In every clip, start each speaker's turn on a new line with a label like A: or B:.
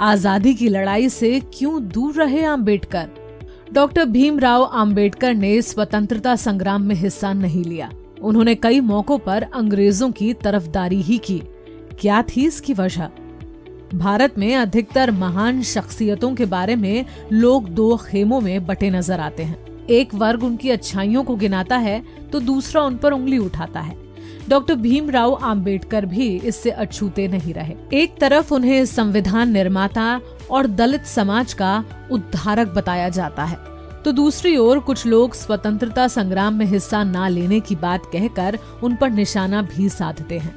A: आजादी की लड़ाई से क्यों दूर रहे आम्बेडकर? डॉक्टर भीमराव आम्बेडकर ने स्वतंत्रता संग्राम में हिस्सा नहीं लिया। उन्होंने कई मौकों पर अंग्रेजों की तरफदारी ही की। क्या थी इसकी वजह? भारत में अधिकतर महान शख्सियतों के बारे में लोग दो खेमों में बटे नजर आते हैं। एक वर्ग उनकी अच्छाइयों को गिनाता है तो दूसरा उन पर उंगली उठाता है। डॉक्टर भीमराव आम्बेडकर भी इससे अछूते नहीं रहे। एक तरफ उन्हें संविधान निर्माता और दलित समाज का उद्धारक बताया जाता है, तो दूसरी ओर कुछ लोग स्वतंत्रता संग्राम में हिस्सा न लेने की बात कहकर उन पर निशाना भी साधते हैं।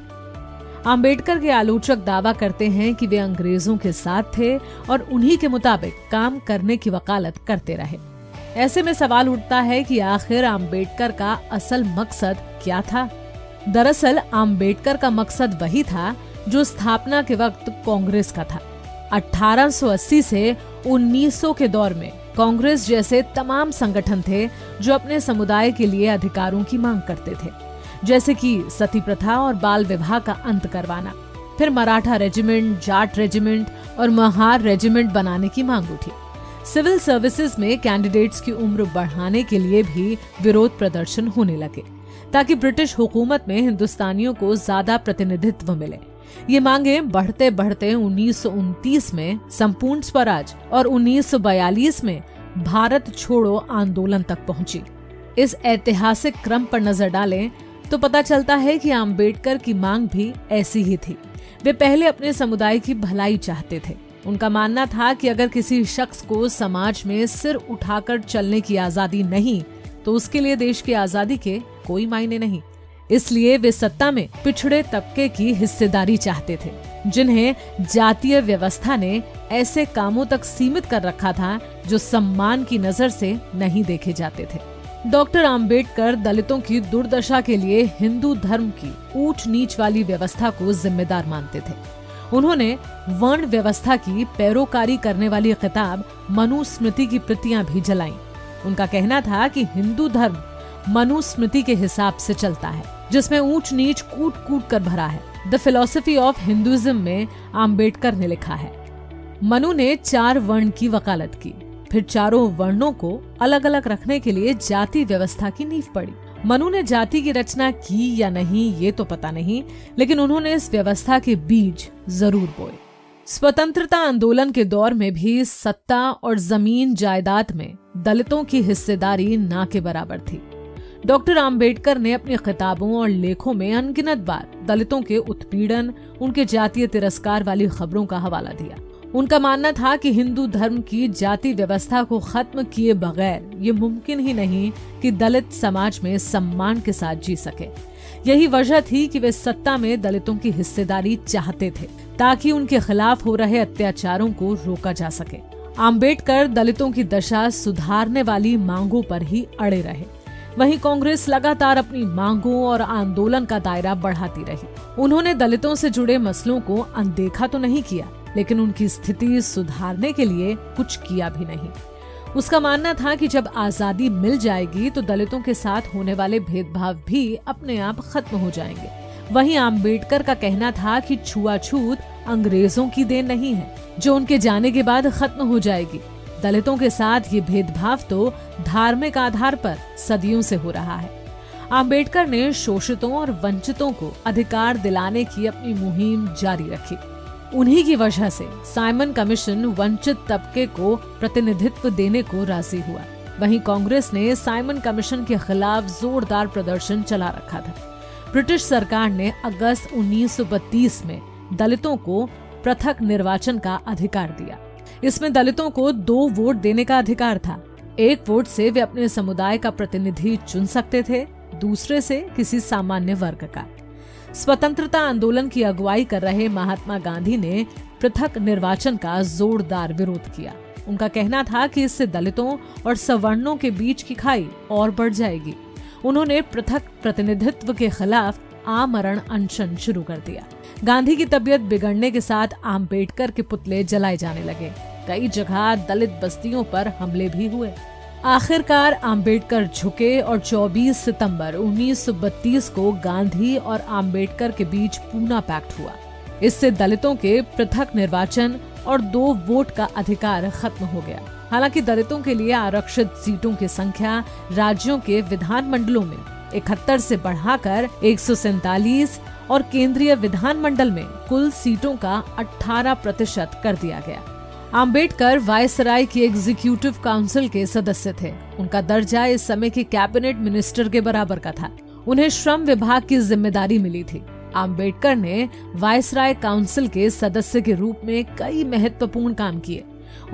A: आम्बेडकर के आलोचक दावा करते हैं कि वे अंग्रेजों के साथ थे और उन्हीं के मुताबिक काम करने की वकालत करते रहे। ऐसे में सवाल उठता है कि आखिर आम्बेडकर का असल मकसद क्या था? दरअसल आम्बेडकर का मकसद वही था जो स्थापना के वक्त कांग्रेस का था। 1880 से 1900 के दौर में कांग्रेस जैसे तमाम संगठन थे जो अपने समुदाय के लिए अधिकारों की मांग करते थे, जैसे कि सती प्रथा और बाल विवाह का अंत करवाना। फिर मराठा रेजिमेंट, जाट रेजिमेंट और महार रेजिमेंट बनाने की मांग उठी। सिविल सर्विसेज में कैंडिडेट्स की उम्र बढ़ाने के लिए भी विरोध प्रदर्शन होने लगे ताकि ब्रिटिश हुकूमत में हिंदुस्तानियों को ज्यादा प्रतिनिधित्व मिले। ये मांगे बढ़ते बढ़ते 1929 में संपूर्ण स्वराज और 1942 में भारत छोड़ो आंदोलन तक पहुंची। इस ऐतिहासिक क्रम पर नजर डालें तो पता चलता है कि आम्बेडकर की मांग भी ऐसी ही थी। वे पहले अपने समुदाय की भलाई चाहते थे। उनका मानना था कि अगर किसी शख्स को समाज में सिर उठाकर चलने की आजादी नहीं तो उसके लिए देश की आजादी के कोई मायने नहीं। इसलिए वे सत्ता में पिछड़े तबके की हिस्सेदारी चाहते थे, जिन्हें जातीय व्यवस्था ने ऐसे कामों तक सीमित कर रखा था जो सम्मान की नजर से नहीं देखे जाते थे। डॉक्टर आम्बेडकर दलितों की दुर्दशा के लिए हिंदू धर्म की ऊंच नीच वाली व्यवस्था को जिम्मेदार मानते थे। उन्होंने वर्ण व्यवस्था की पैरोकारी करने वाली किताब मनुस्मृति की प्रतियां भी जलाईं। उनका कहना था कि हिंदू धर्म मनुस्मृति के हिसाब से चलता है, जिसमें ऊंच नीच कूट कूट कर भरा है। द फिलॉसफी ऑफ हिंदुइज्म में आम्बेडकर ने लिखा है, मनु ने 4 वर्ण की वकालत की, फिर चारों वर्णों को अलग अलग रखने के लिए जाति व्यवस्था की नींव पड़ी। मनु ने जाति की रचना की या नहीं ये तो पता नहीं, लेकिन उन्होंने इस व्यवस्था के बीज जरूर बोए। स्वतंत्रता आंदोलन के दौर में भी सत्ता और जमीन जायदाद में दलितों की हिस्सेदारी ना के बराबर थी। डॉक्टर आम्बेडकर ने अपनी किताबों और लेखों में अनगिनत बार दलितों के उत्पीड़न, उनके जातीय तिरस्कार वाली खबरों का हवाला दिया। उनका मानना था कि हिंदू धर्म की जाति व्यवस्था को खत्म किए बगैर ये मुमकिन ही नहीं कि दलित समाज में सम्मान के साथ जी सके। यही वजह थी कि वे सत्ता में दलितों की हिस्सेदारी चाहते थे ताकि उनके खिलाफ हो रहे अत्याचारों को रोका जा सके। आम्बेडकर दलितों की दशा सुधारने वाली मांगों पर ही अड़े रहे। वहीं कांग्रेस लगातार अपनी मांगों और आंदोलन का दायरा बढ़ाती रही। उन्होंने दलितों से जुड़े मसलों को अनदेखा तो नहीं किया, लेकिन उनकी स्थिति सुधारने के लिए कुछ किया भी नहीं। उसका मानना था कि जब आजादी मिल जाएगी तो दलितों के साथ होने वाले भेदभाव भी अपने आप खत्म हो जाएंगे। वहीं आम्बेडकर का कहना था कि छुआछूत अंग्रेजों की देन नहीं है, जो उनके जाने के बाद खत्म हो जाएगी। दलितों के साथ ये भेदभाव तो धार्मिक आधार पर सदियों से हो रहा है। आम्बेडकर ने शोषितों और वंचितों को अधिकार दिलाने की अपनी मुहिम जारी रखी। उन्हीं की वजह से साइमन कमीशन वंचित तबके को प्रतिनिधित्व देने को राजी हुआ। वहीं कांग्रेस ने साइमन कमीशन के खिलाफ जोरदार प्रदर्शन चला रखा था। ब्रिटिश सरकार ने अगस्त 1932 में दलितों को पृथक निर्वाचन का अधिकार दिया। इसमें दलितों को 2 वोट देने का अधिकार था। एक वोट से वे अपने समुदाय का प्रतिनिधि चुन सकते थे, दूसरे से किसी सामान्य वर्ग का। स्वतंत्रता आंदोलन की अगुवाई कर रहे महात्मा गांधी ने पृथक निर्वाचन का जोरदार विरोध किया। उनका कहना था कि इससे दलितों और सवर्णों के बीच की खाई और बढ़ जाएगी। उन्होंने पृथक प्रतिनिधित्व के खिलाफ आमरण अनशन शुरू कर दिया। गांधी की तबीयत बिगड़ने के साथ आम्बेडकर के पुतले जलाए जाने लगे। कई जगह दलित बस्तियों पर हमले भी हुए। आखिरकार आम्बेडकर झुके और 24 सितंबर 1932 को गांधी और आम्बेडकर के बीच पूना पैक्ट हुआ। इससे दलितों के पृथक निर्वाचन और 2 वोट का अधिकार खत्म हो गया। हालांकि दलितों के लिए आरक्षित सीटों की संख्या राज्यों के विधानमंडलों में 71 से बढ़ाकर 147 और केंद्रीय विधानमंडल में कुल सीटों का 18% कर दिया गया। आम्बेडकर वायसराय की एग्जीक्यूटिव काउंसिल के सदस्य थे। उनका दर्जा इस समय के कैबिनेट मिनिस्टर के बराबर का था। उन्हें श्रम विभाग की जिम्मेदारी मिली थी। आम्बेडकर ने वायसराय काउंसिल के सदस्य के रूप में कई महत्वपूर्ण काम किए।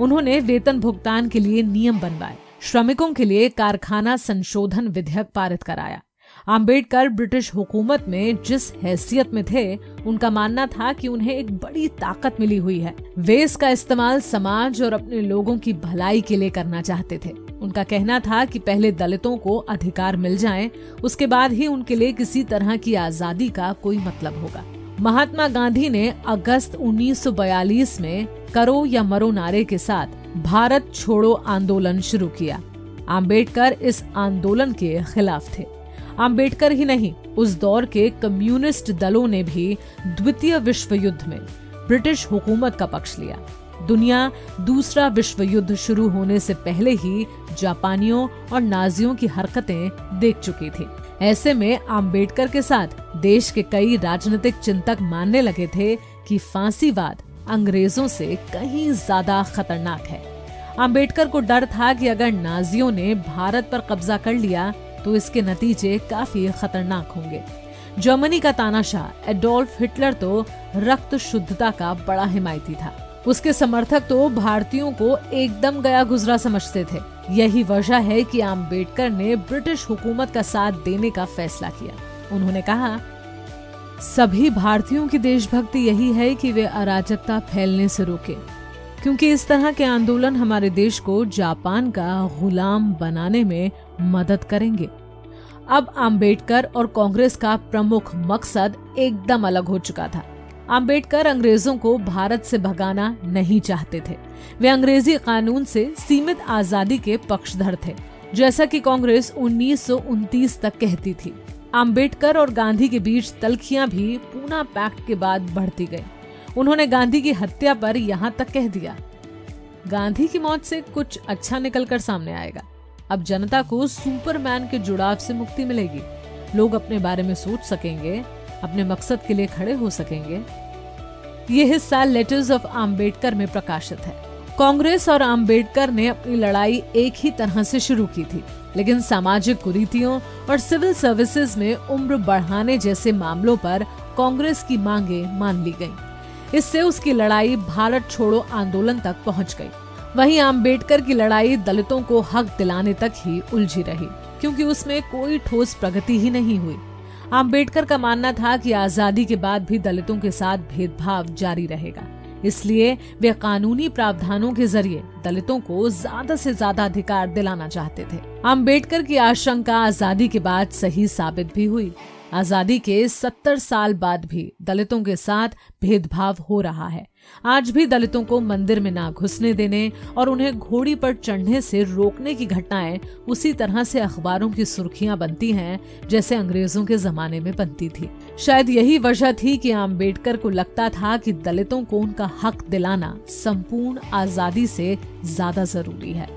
A: उन्होंने वेतन भुगतान के लिए नियम बनवाए, श्रमिकों के लिए कारखाना संशोधन विधेयक पारित कराया। आम्बेडकर ब्रिटिश हुकूमत में जिस हैसियत में थे, उनका मानना था कि उन्हें एक बड़ी ताकत मिली हुई है। वे इसका इस्तेमाल समाज और अपने लोगों की भलाई के लिए करना चाहते थे। उनका कहना था कि पहले दलितों को अधिकार मिल जाएं, उसके बाद ही उनके लिए किसी तरह की आजादी का कोई मतलब होगा। महात्मा गांधी ने अगस्त 1942 में करो या मरो नारे के साथ भारत छोड़ो आंदोलन शुरू किया। आम्बेडकर इस आंदोलन के खिलाफ थे। आम्बेडकर ही नहीं, उस दौर के कम्युनिस्ट दलों ने भी द्वितीय विश्व युद्ध में ब्रिटिश हुकूमत का पक्ष लिया। दुनिया दूसरा विश्व युद्ध शुरू होने से पहले ही जापानियों और नाजियों की हरकतें देख चुकी थी। ऐसे में आम्बेडकर के साथ देश के कई राजनीतिक चिंतक मानने लगे थे कि फांसीवाद अंग्रेजों से कहीं ज्यादा खतरनाक है। आम्बेडकर को डर था कि अगर नाजियों ने भारत पर कब्जा कर लिया तो इसके नतीजे काफी खतरनाक होंगे। जर्मनी का तानाशाह एडोल्फ हिटलर तो रक्त शुद्धता का बड़ा हिमायती था। उसके समर्थक तो भारतीयों को एकदम गया गुजरा समझते थे। यही वजह है कि आम्बेडकर ने ब्रिटिश हुकूमत का साथ देने का फैसला किया। उन्होंने कहा, सभी भारतीयों की देशभक्ति यही है कि वे अराजकता फैलने से रोके, क्योंकि इस तरह के आंदोलन हमारे देश को जापान का गुलाम बनाने में मदद करेंगे। अब आम्बेडकर और कांग्रेस का प्रमुख मकसद एकदम अलग हो चुका था। आम्बेडकर अंग्रेजों को भारत से भगाना नहीं चाहते थे। वे अंग्रेजी कानून से सीमित आजादी के पक्षधर थे, जैसा कि कांग्रेस 1929 तक कहती थी। आम्बेडकर और गांधी के बीच तल्खियां भी पूना पैक्ट के बाद बढ़ती गई। उन्होंने गांधी की हत्या पर यहाँ तक कह दिया, गांधी की मौत से कुछ अच्छा निकलकर सामने आएगा। अब जनता को सुपरमैन के जुड़ाव से मुक्ति मिलेगी। लोग अपने बारे में सोच सकेंगे, अपने मकसद के लिए खड़े हो सकेंगे। ये हिस्सा लेटर्स ऑफ आम्बेडकर में प्रकाशित है। कांग्रेस और आम्बेडकर ने अपनी लड़ाई एक ही तरह से शुरू की थी, लेकिन सामाजिक कुरीतियों और सिविल सर्विसेज में उम्र बढ़ाने जैसे मामलों पर कांग्रेस की मांगे मान ली गईं। इससे उसकी लड़ाई भारत छोड़ो आंदोलन तक पहुंच गई। वहीं आम्बेडकर की लड़ाई दलितों को हक दिलाने तक ही उलझी रही, क्योंकि उसमें कोई ठोस प्रगति ही नहीं हुई। आम्बेडकर का मानना था कि आजादी के बाद भी दलितों के साथ भेदभाव जारी रहेगा, इसलिए वे कानूनी प्रावधानों के जरिए दलितों को ज्यादा से ज्यादा अधिकार दिलाना चाहते थे। आम्बेडकर की आशंका आजादी के बाद सही साबित भी हुई। आजादी के 70 साल बाद भी दलितों के साथ भेदभाव हो रहा है। आज भी दलितों को मंदिर में ना घुसने देने और उन्हें घोड़ी पर चढ़ने से रोकने की घटनाएं उसी तरह से अखबारों की सुर्खियां बनती हैं जैसे अंग्रेजों के जमाने में बनती थी। शायद यही वजह थी कि आम्बेडकर को लगता था कि दलितों को उनका हक दिलाना संपूर्ण आजादी से ज्यादा जरूरी है।